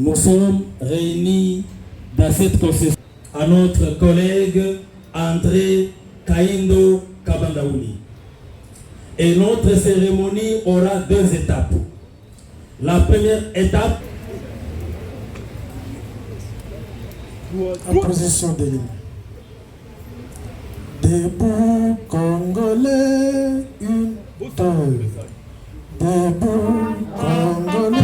nous sommes réunis dans cette concession à notre collègue André Kaindo Kabandaouli. Et notre cérémonie aura 2 étapes. La première étape, en position de l'hymne. Debout Congolais, une, deux. Debout Congolais.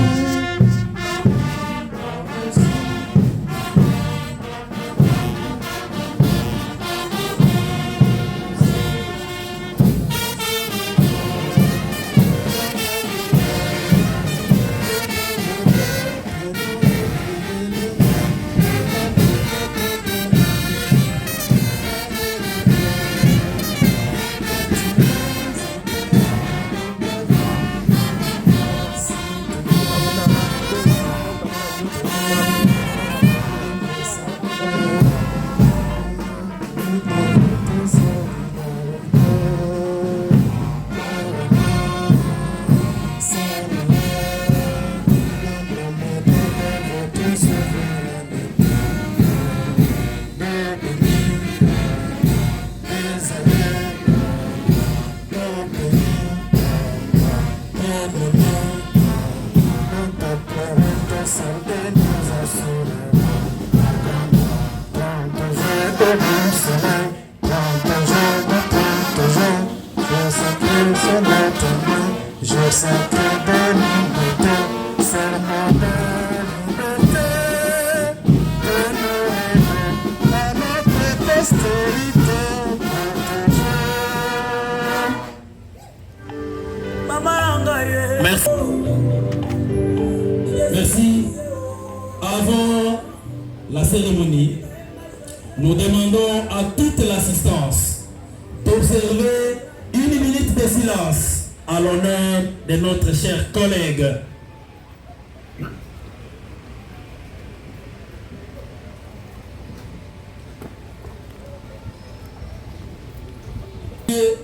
Merci. Merci. Avant la cérémonie, nous demandons à toute l'assistance d'observer 1 minute de silence à l'honneur de notre cher collègue.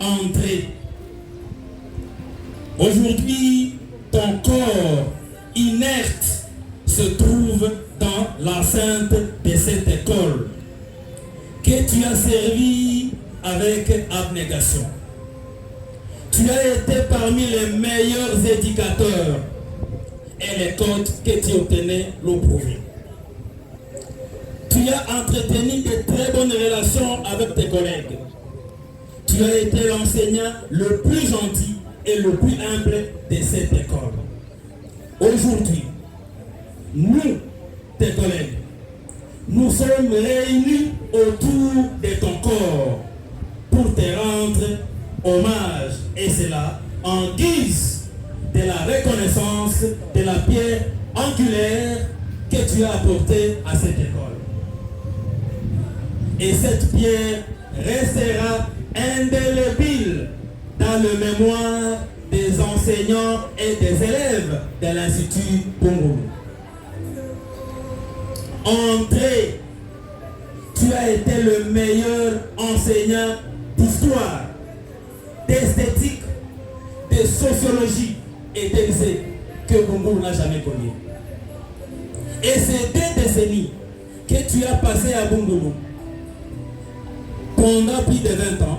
André, aujourd'hui, ton corps inerte se trouve dans l'enceinte de cette école que tu as servi avec abnégation. Tu as été parmi les meilleurs éducateurs et les codes que tu obtenais l'ont prouvé. Tu as entretenu de très bonnes relations avec tes collègues. Tu as été l'enseignant le plus gentil et le plus humble de cette école. Aujourd'hui, nous, tes collègues, nous sommes réunis autour de ton corps pour te rendre hommage, et cela en guise de la reconnaissance de la pierre angulaire que tu as apportée à cette école. Et cette pierre restera indélébile dans le mémoire des enseignants et des élèves de l'Institut Bongolo. André, tu as été le meilleur enseignant d'histoire, d'esthétique, de sociologie et d'exé que Bongolo n'a jamais connu. Et ces 2 décennies que tu as passées à Bongolo, pendant plus de 20 ans,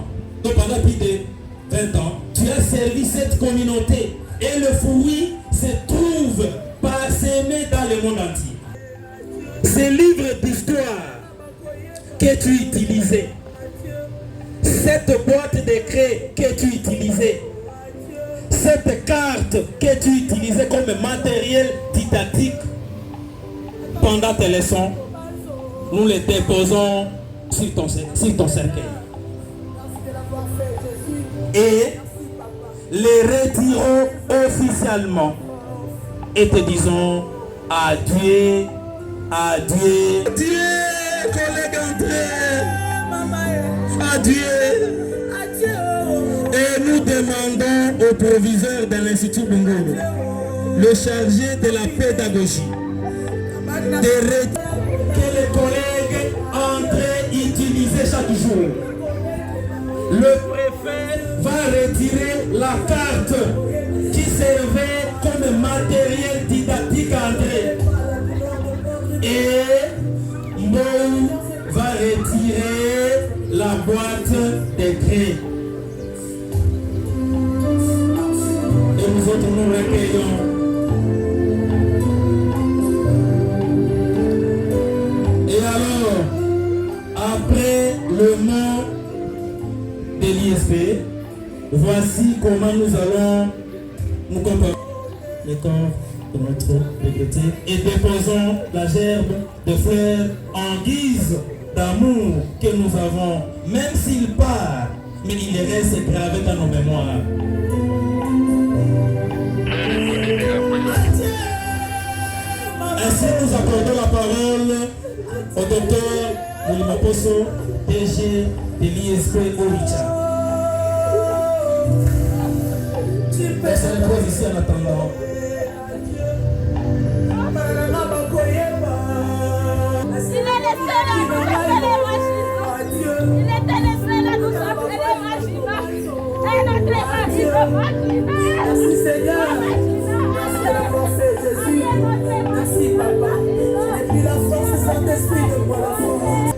tu as servi cette communauté et le fruit se trouve parsemé dans le monde entier. Ces livres d'histoire que tu utilisais, cette boîte de craie que tu utilisais, cette carte que tu utilisais comme matériel didactique pendant tes leçons, nous les déposons sur ton cercueil. Et les retirons officiellement et te disons adieu, adieu, adieu, collègue André, adieu. Et nous demandons au proviseur de l'Institut Bongolo, le chargé de la pédagogie, que les collègues André utilisaient chaque jour. Le préfet va retirer la carte qui servait comme matériel didactique à André la boîte des grès. Et nous autres nous recueillons. Et alors, après le mot de l'ISP, voici comment nous allons nous comporter le corps de notre regretté et déposons la gerbe de fleurs en guise d'amour que nous avons, même s'il part, mais il reste gravé dans nos mémoires. Ainsi, nous accordons la parole au docteur Moulimaposo, DG de l'ISP Oicha. Personne ne pose ici en attendant. Merci Seigneur, merci à la force de Jésus, merci Papa, et puis la force du Saint-Esprit de moi la force.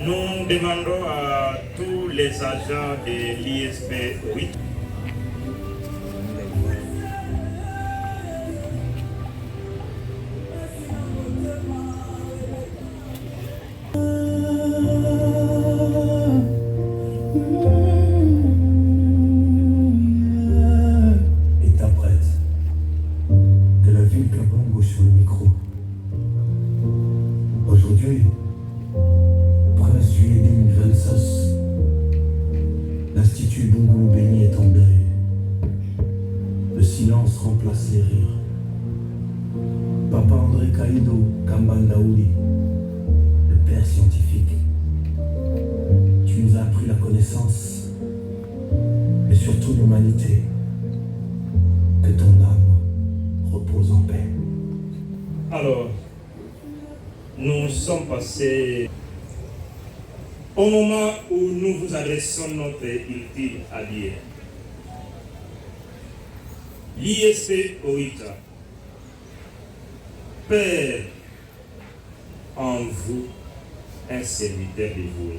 Nous demandons à tous les agents de l'ISP 8 remplace les rires. Papa André Kaido Kambandaouli, le père scientifique, tu nous as appris la connaissance, mais surtout l'humanité. Que ton âme repose en paix. Alors, nous sommes passés au moment où nous vous adressons notre ultime adieu. L'ISP Oicha, Père en vous, un serviteur dévoué,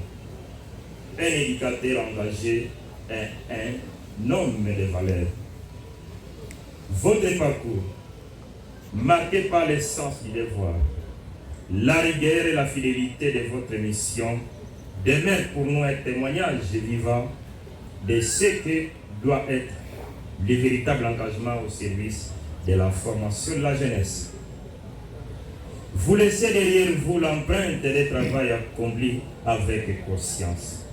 un éducateur engagé et un homme de valeur. Votre parcours, marqué par le sens du devoir, la rigueur et la fidélité de votre mission, demeure pour nous un témoignage vivant de ce que doit être le véritable engagement au service de la formation de la jeunesse. Vous laissez derrière vous l'empreinte de travail accompli avec conscience,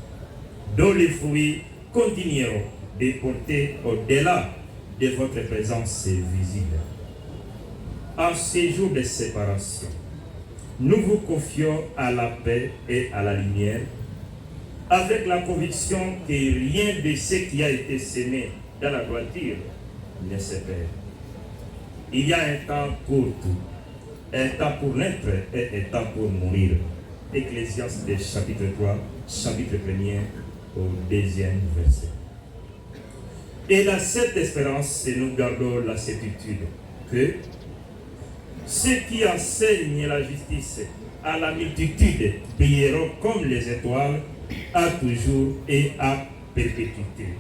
dont les fruits continueront de porter au-delà de votre présence visible. En ces jours de séparation, nous vous confions à la paix et à la lumière, avec la conviction que rien de ce qui a été semé dans la droiture ne se perd. Il y a un temps pour tout, un temps pour naître et un temps pour mourir. Ecclésiaste chapitre 3, chapitre 1er au 2e verset. Et dans cette espérance, nous gardons la certitude que ceux qui enseignent la justice à la multitude brilleront comme les étoiles à toujours et à perpétuité.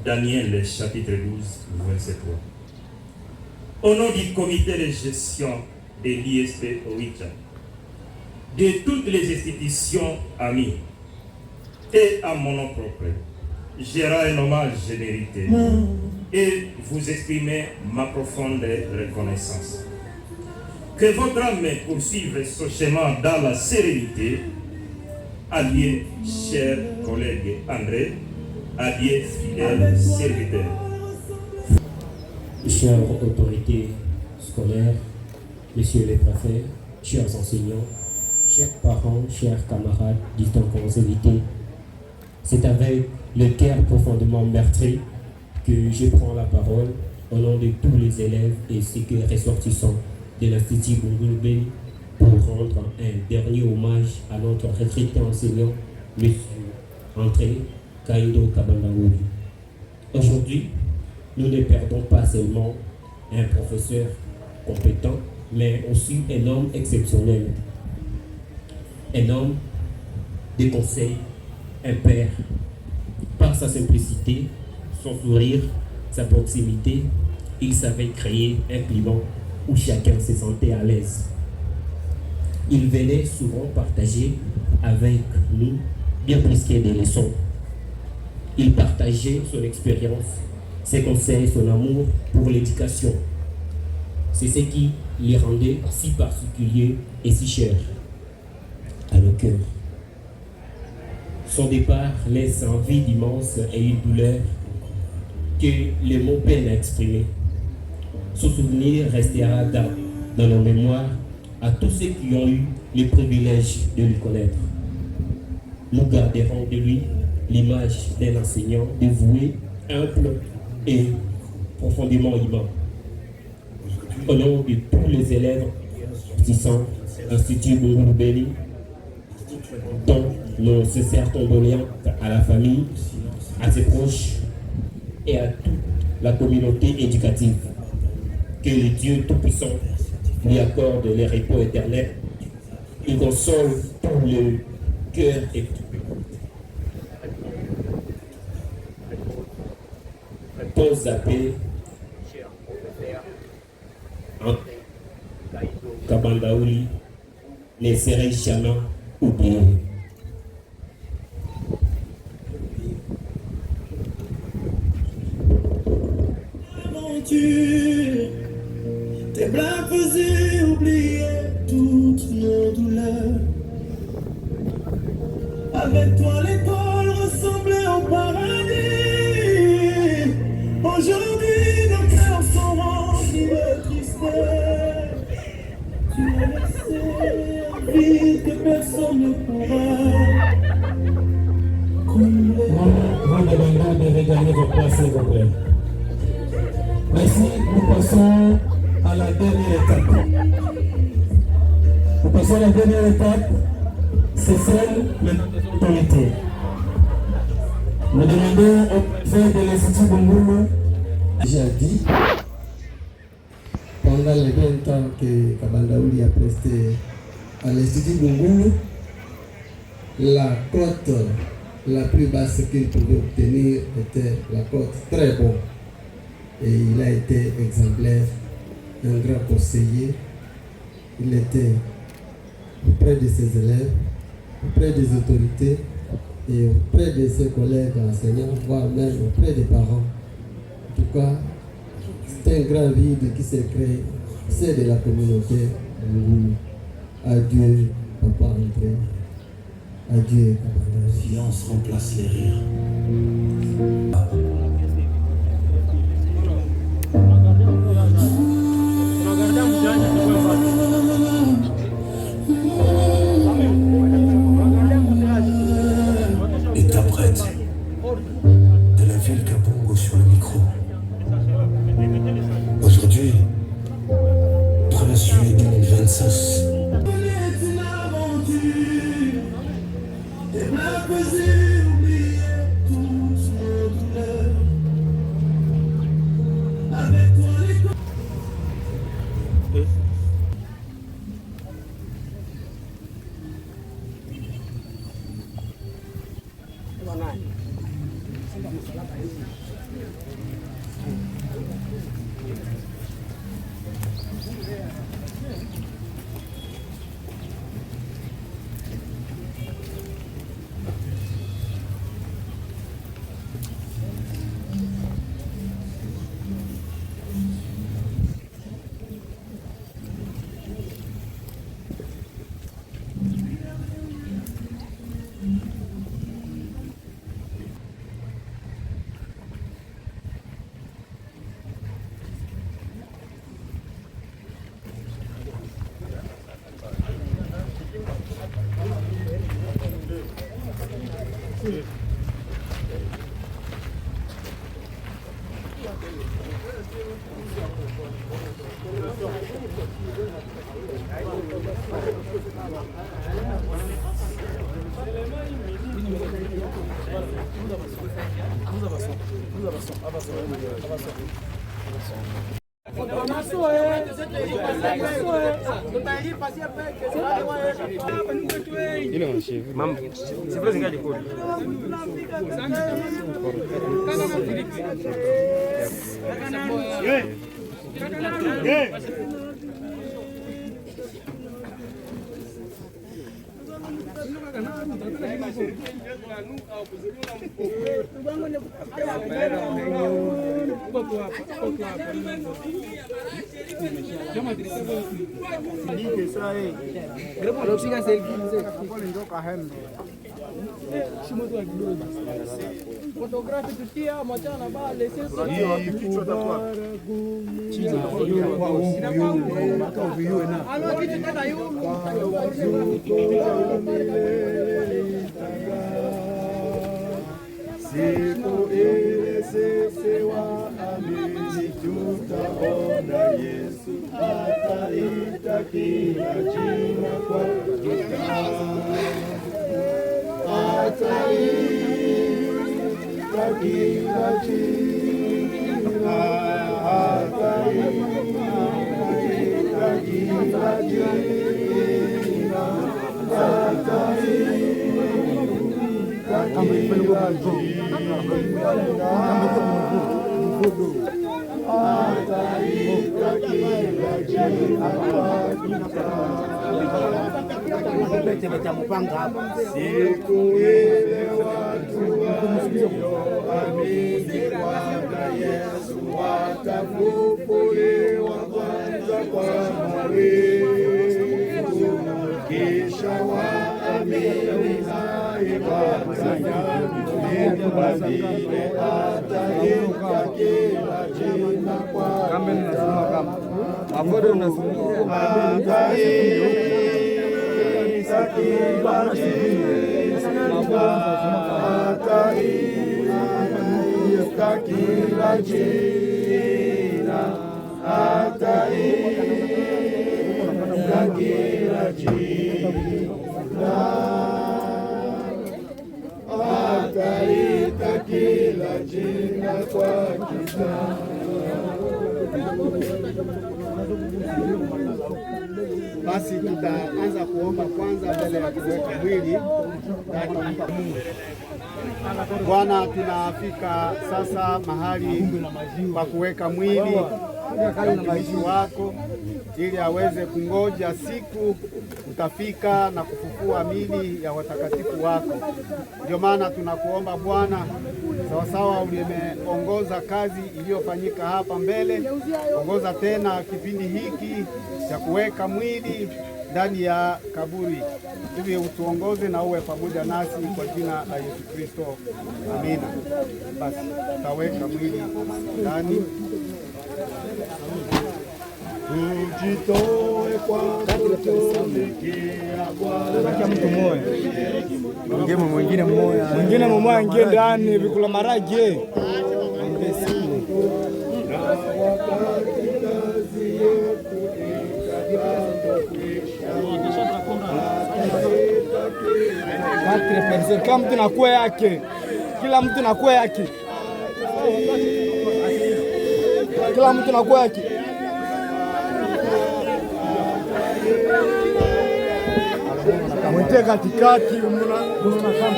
Daniel chapitre 12, verset 3. Au nom du comité de gestion de l'ISP Oicha, de toutes les institutions amies et à mon nom propre, je rends un hommage mérité et vous exprimer ma profonde reconnaissance. Que votre âme poursuive ce chemin dans la sérénité. Adieu, cher collègue André. Adieu, fidèle serviteur. Chères autorités scolaires, messieurs les préfets, chers enseignants, chers parents, chers camarades, distingués invités, c'est avec le cœur profondément meurtri que je prends la parole au nom de tous les élèves et ceux qui ressortissants de l'Institut Bungulubeni pour rendre un dernier hommage à notre retraité enseignant, M. André Kaido Kambandaouli. Aujourd'hui, nous ne perdons pas seulement un professeur compétent, mais aussi un homme exceptionnel. Un homme, des conseils, un père. Par sa simplicité, son sourire, sa proximité, il savait créer un climat où chacun se sentait à l'aise. Il venait souvent partager avec nous bien plus que des leçons. Il partageait son expérience, ses conseils, son amour pour l'éducation. C'est ce qui les rendait si particuliers et si chers à nos cœurs. Son départ laisse un vide immense et une douleur que les mots peinent à exprimer. Son souvenir restera dans nos mémoires à tous ceux qui ont eu le privilège de le connaître. Nous garderons de lui l'image d'un enseignant dévoué, humble et profondément humain. Au nom de tous les élèves du centre Institut Bungulu Beni, dont nos sincères condoléances à la famille, à ses proches et à toute la communauté éducative. Que le Dieu Tout-Puissant lui accorde les repos éternels. Il console tout le cœur et pose la paix en Kabandaouli ne serait jamais oublié. Tes blagues faisaient oublier toutes nos douleurs. Avec toi l'école ressemblait au paradis. Aujourd'hui nos cœurs sont remplis de tristesse. Tu as laissé un vide que personne ne pourra combler. Vous demandez de regagner vos places, s'il vous plaît. Merci, nous passons à la dernière étape. Nous passons à la dernière étape, c'est celle de l'autorité. Nous demandons au préfet de l'Institut Bungulu. J'ai dit, pendant les 20 ans que Kabandaouli a presté à l'Institut Bungulu, la cote la plus basse qu'il pouvait obtenir était la cote très bonne. Et il a été exemplaire, un grand conseiller. Il était auprès de ses élèves, auprès des autorités et auprès de ses collègues enseignants, voire même auprès des parents. En tout cas, c'est un grand vide qui s'est créé, c'est de la communauté. Adieu, Papa André. Adieu, Papa. Le silence remplace les rires. Interprète de la ville Kabongo sur le micro. Aujourd'hui, 13 juillet 2026. Nous avançons. Fotografi tutia machana bale sasa. Siku ile sisi waamini tutaona Yesu ataita kila jina kwa jina, ataita kila jina, ataita kila jina, siku ile watu walioamini Bwana Yesu watafufuliwa kwanza kwa mawingu, kisha waamini naye Bwana mbinguni ataita kila jina kwa ataita kila jina, ataita kila jina, ataita kila jina kwa jina. Basi tutaanza kuomba kwanza mbele ya kuweka mwili ndani ya Mungu. Bwana, tunafika sasa mahali pa kuweka mwili ya mtumishi wako ili aweze kungoja siku utafika na kufufua mili ya watakatifu wako. Ndio maana tunakuomba Bwana, sawasawa ulimeongoza kazi iliyofanyika hapa mbele, ongoza tena kipindi hiki cha kuweka mwili ndani ya kaburi, hivi utuongoze na uwe pamoja nasi kwa jina la Yesu Kristo, amina. Basi tutaweka mwili ndani. Ujitoe kwa kutumikia Bwana. Mtu mmoja mwingine mmoja ingie ndani vikula marage. Kila mtu na kwe yake, kila mtu na kwe yake, kila mtu na kwe yake. Mwite katikati,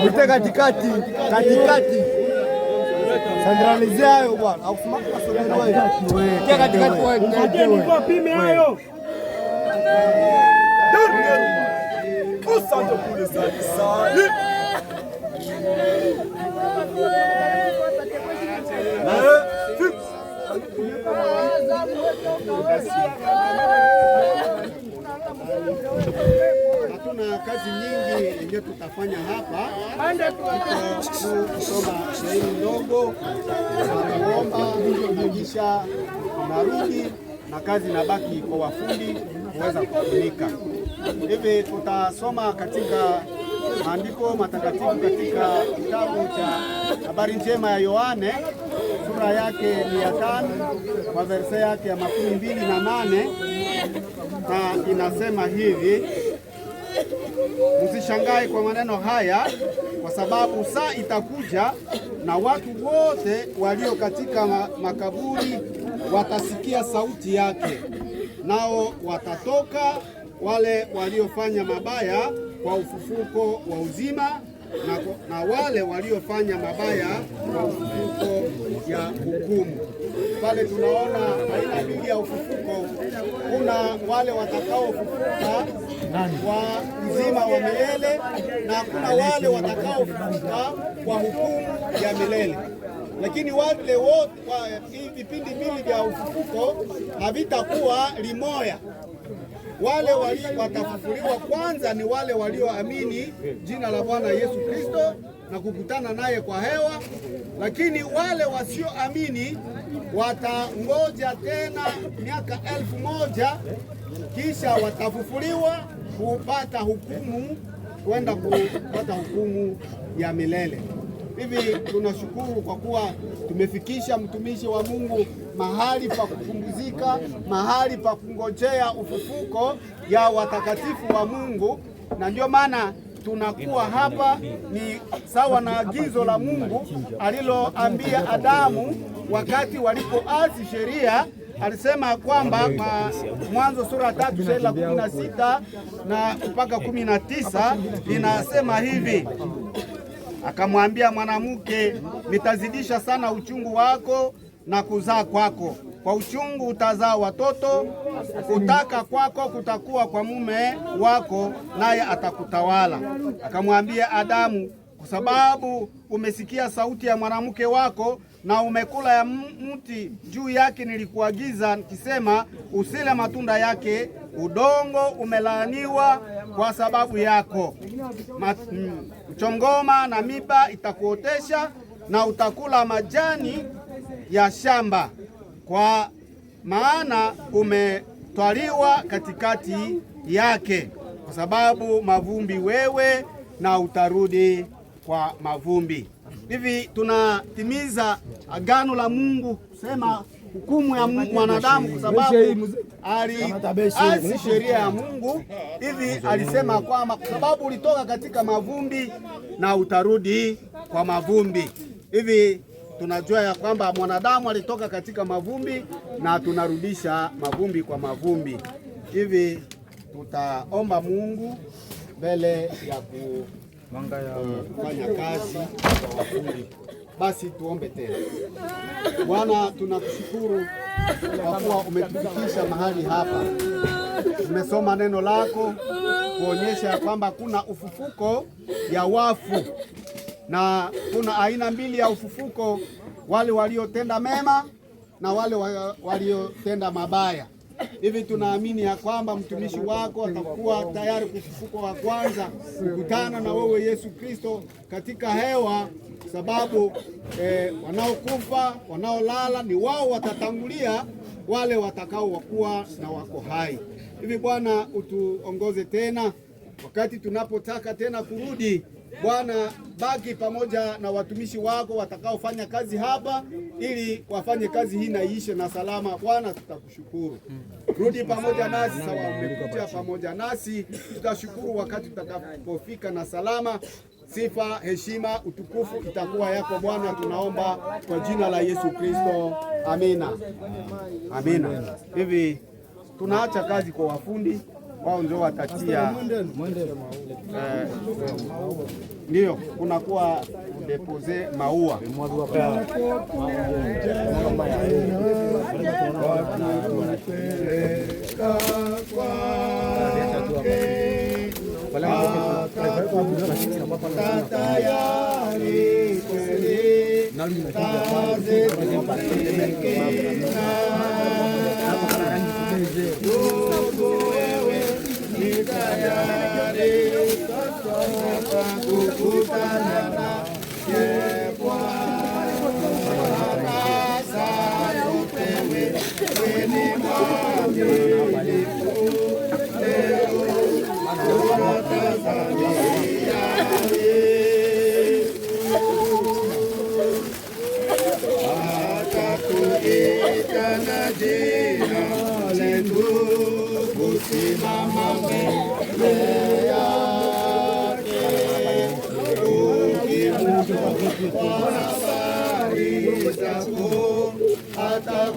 mwite katikati, katikati. Sandralize hayo bwana, au kama wewe. Kia katikati wewe. Ndio pime hayo. Usante kule sali. Hatuna kazi nyingi yenye tutafanya hapa, kusoma shairi ndogo na kuomba, kisha tunarudi na kazi nabaki kwa wafundi kuweza kufunika. Hivi tutasoma katika maandiko matakatifu katika kitabu cha Habari Njema ya Yohane sura yake ni ya 5 kwa verse yake ya 28, na inasema hivi: msishangae kwa maneno haya, kwa sababu saa itakuja na watu wote walio katika makaburi watasikia sauti yake, nao watatoka, wale waliofanya mabaya kwa ufufuko wa uzima na wale waliofanya mabaya kwa ufufuko ya hukumu. Pale tunaona aina mbili ya ufufuko. Kuna wale watakaofufuka kwa uzima wa milele na kuna wale watakaofufuka kwa hukumu ya milele. Lakini wale wote vipindi mbili vya ufufuko havitakuwa limoya. Wale watafufuliwa kwanza ni wale walioamini jina la Bwana Yesu Kristo na kukutana naye kwa hewa, lakini wale wasioamini watangoja tena miaka 1000 kisha watafufuliwa kupata hukumu, kwenda kupata hukumu ya milele. Hivi tunashukuru kwa kuwa tumefikisha mtumishi wa Mungu mahali pa kupumzika, mahali pa kungojea ufufuko ya watakatifu wa Mungu, na ndio maana tunakuwa hapa. Ni sawa na agizo la Mungu aliloambia Adamu wakati walipoasi sheria. Alisema kwamba kwa Mwanzo sura 3 shairi la 16 na mpaka 19 linasema hivi: akamwambia mwanamke, nitazidisha sana uchungu wako na kuzaa kwako. Kwa uchungu utazaa watoto, kutaka kwako kutakuwa kwa mume wako, naye atakutawala. Akamwambia Adamu, kwa sababu umesikia sauti ya mwanamke wako na umekula ya mti juu yake nilikuagiza nikisema, usile matunda yake, udongo umelaaniwa kwa sababu yako. Mchongoma na miba itakuotesha na utakula majani ya shamba, kwa maana umetwaliwa katikati yake, kwa sababu mavumbi wewe na utarudi kwa mavumbi. Hivi tunatimiza agano la Mungu kusema hukumu ya mwanadamu kwa sababu aliasi sheria ya Mungu. Hivi alisema kwamba kwa sababu ulitoka katika mavumbi na utarudi kwa mavumbi. Hivi tunajua ya kwamba mwanadamu alitoka katika mavumbi na tunarudisha mavumbi kwa mavumbi. Hivi tutaomba Mungu mbele ya kufanya kazi kwa wafundi. Basi tuombe tena. Bwana, tunakushukuru kwa kuwa umetufikisha mahali hapa. Tumesoma neno lako kuonyesha kwamba kuna ufufuko ya wafu na kuna aina mbili ya ufufuko, wale waliotenda mema na wale waliotenda mabaya. Hivi tunaamini ya kwamba mtumishi wako atakuwa tayari kufufuka wa kwanza kukutana na wewe Yesu Kristo katika hewa, sababu wanaokufa, wanaolala ni wao watatangulia wale watakao wakuwa na wako hai. Hivi Bwana, utuongoze tena wakati tunapotaka tena kurudi. Bwana, baki pamoja na watumishi wako watakaofanya kazi hapa, ili wafanye kazi hii na iishe na salama. Bwana, tutakushukuru. Rudi pamoja nasi, sawa umekuja pamoja nasi. Tutashukuru wakati tutakapofika na salama. Sifa, heshima, utukufu itakuwa yako Bwana, tunaomba kwa jina la Yesu Kristo. Amina. Amina. Hivi tunaacha kazi kwa wafundi, wao ndio watatia ndio kunakuwa depose maua. Hata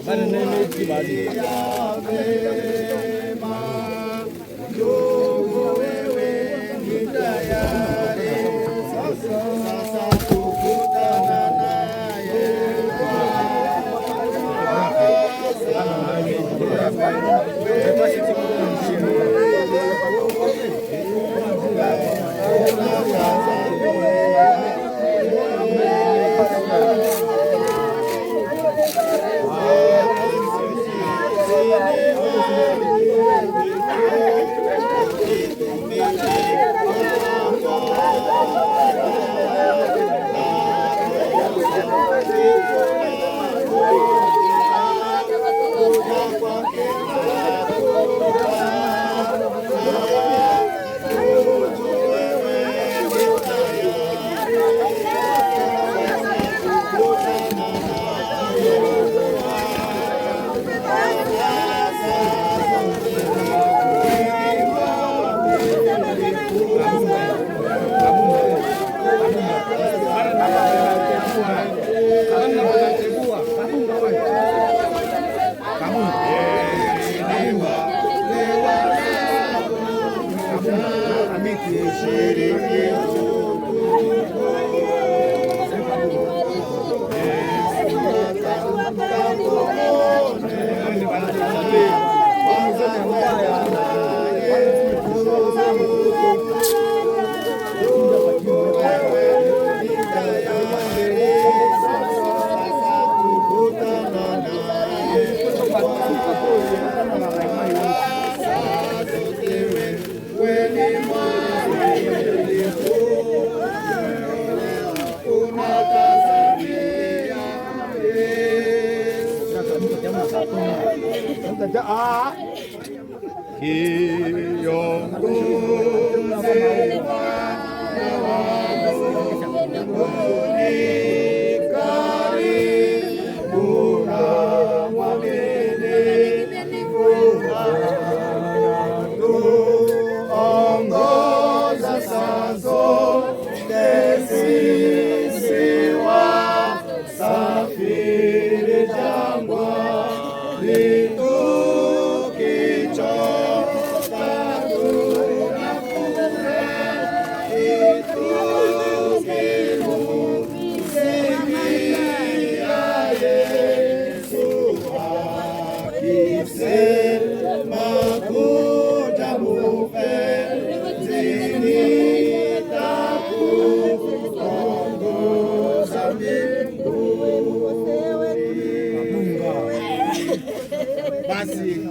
Basi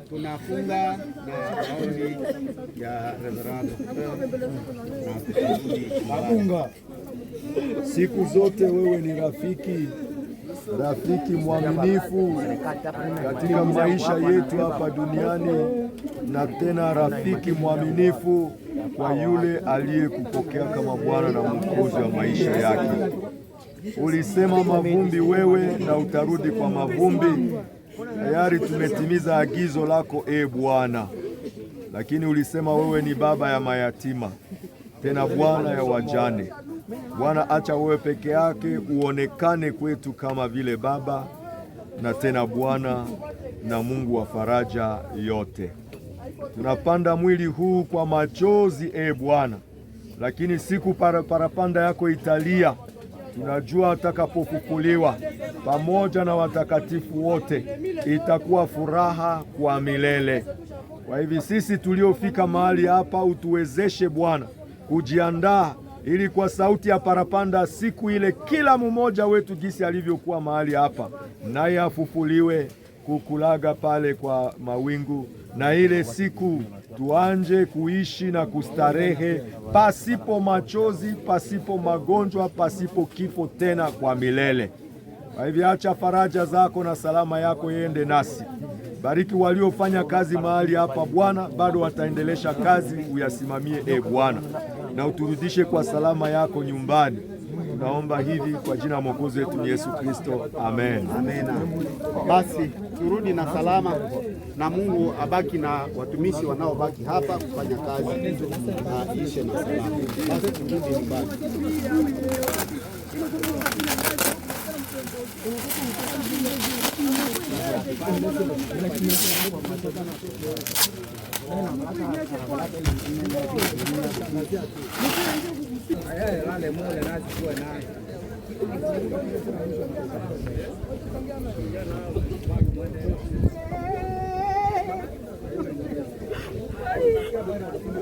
tunafunga na maombi ya Reverend Mabunga. Siku zote wewe ni rafiki mwaminifu katika maisha yetu hapa duniani, na tena rafiki mwaminifu kwa yule aliyekupokea kama Bwana na Mwokozi wa maisha yake. Ulisema mavumbi wewe na utarudi kwa mavumbi. Tayari tumetimiza agizo lako Bwana. Lakini ulisema wewe ni baba ya mayatima, tena Bwana ya wajane. Bwana, acha wewe peke yake uonekane kwetu kama vile baba, na tena Bwana na Mungu wa faraja yote. Tunapanda mwili huu kwa machozi Bwana, lakini siku parapanda yako italia. Tunajua atakapofufuliwa pamoja na watakatifu wote itakuwa furaha kwa milele. Kwa hivi sisi tuliofika mahali hapa, utuwezeshe Bwana kujiandaa ili kwa sauti ya parapanda siku ile kila mmoja wetu jinsi alivyokuwa mahali hapa naye afufuliwe kukulaga pale kwa mawingu, na ile siku tuanje kuishi na kustarehe pasipo machozi, pasipo magonjwa, pasipo kifo tena kwa milele. Kwa hivyo acha faraja zako na salama yako iende nasi. Bariki waliofanya kazi mahali hapa Bwana, bado wataendelesha kazi, uyasimamie Bwana, na uturudishe kwa salama yako nyumbani. Tunaomba hivi kwa jina la Mwokozi wetu Yesu Kristo, amen. Amen. Basi turudi na salama, na Mungu abaki na watumishi wanaobaki hapa kufanya kazi na ishe na salama. Basi turudi nyumbani.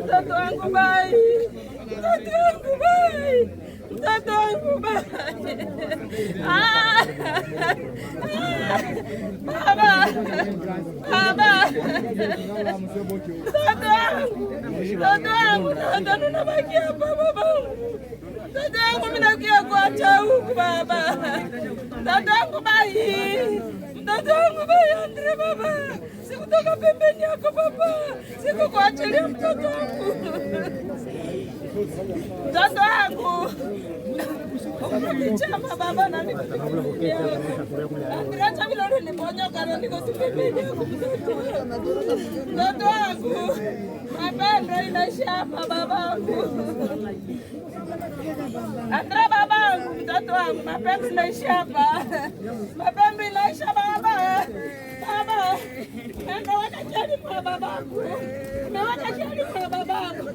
Mtoto wangu bai, mtoto wangu bai, mtoto wangu bai. Baba, baba, mtoto wangu, mtoto nabaki hapa baba. Mtoto wangu mimi nakia kuacha huku baba. Mtoto wangu bai, mtoto wangu bai Andre baba. Sikutoka pembeni yako baba, sikukuachilia mtoto wangu. Mtoto wangu chama baba na acha vile uliniponyoka na niko pembeni yako mtoto wangu. Mapendo inaisha hapa babangu. Andre babangu, mtoto wangu, mapendo inaisha hapa. Mapendo inaisha baba. Baba, nimeweka chali kwa babangu. Nimeweka chali kwa babangu.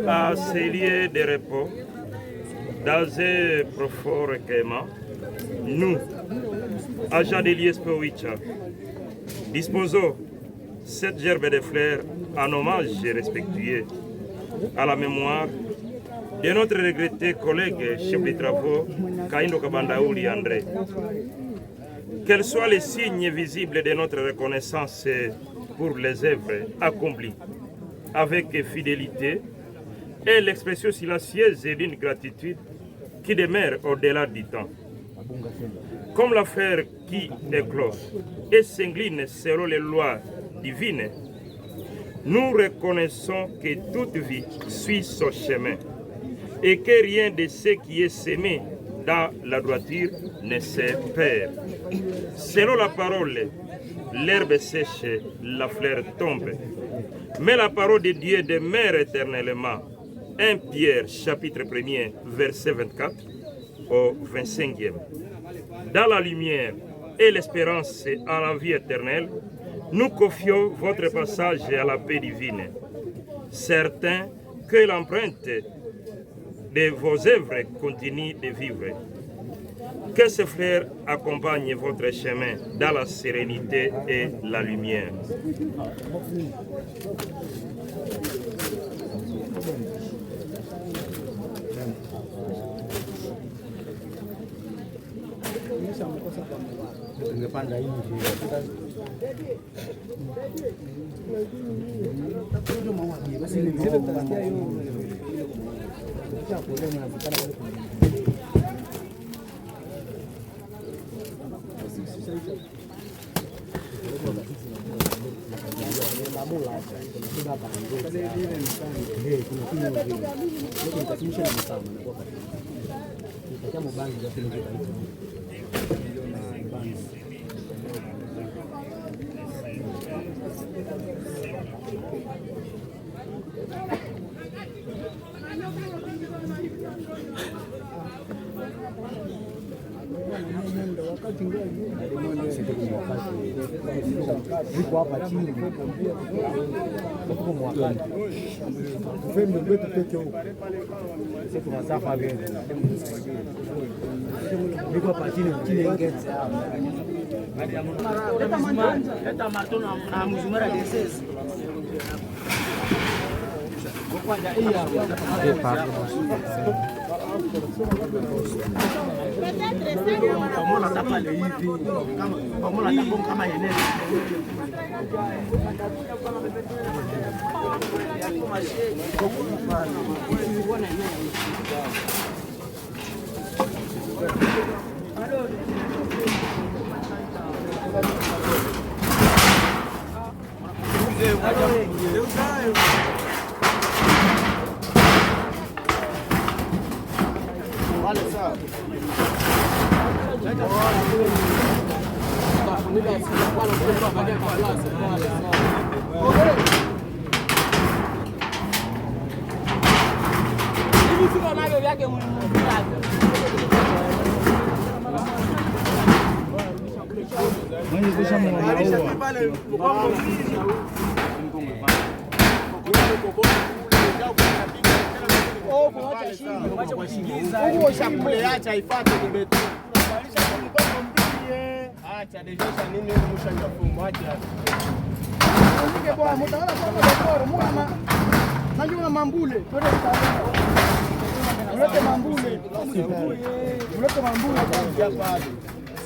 À ces lieux de repos, dans un profond recueillement, nous, agents de l'ISPOICHA, disposons cette gerbe de fleurs en hommage respectueux à la mémoire de notre regretté collègue chef de travaux, Kaindo Kabandaouli André. Quels soient les signes visibles de notre reconnaissance pour les œuvres accomplies avec fidélité et l'expression silencieuse d'une gratitude qui demeure au-delà du temps. Comme l'affaire qui éclore et s'incline selon les lois divines, nous reconnaissons que toute vie suit son chemin et que rien de ce qui est semé dans la droiture ne se perd. Selon la parole, l'herbe sèche, la fleur tombe, mais la parole de Dieu demeure éternellement. 1 Pierre chapitre 1er verset 24 au 25e. Dans la lumière et l'espérance en la vie éternelle, nous confions votre passage à la paix divine, certains que l'empreinte de vos œuvres continue de vivre. Que ce frère accompagne votre chemin dans la sérénité et la lumière.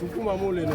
Sukuma mule no.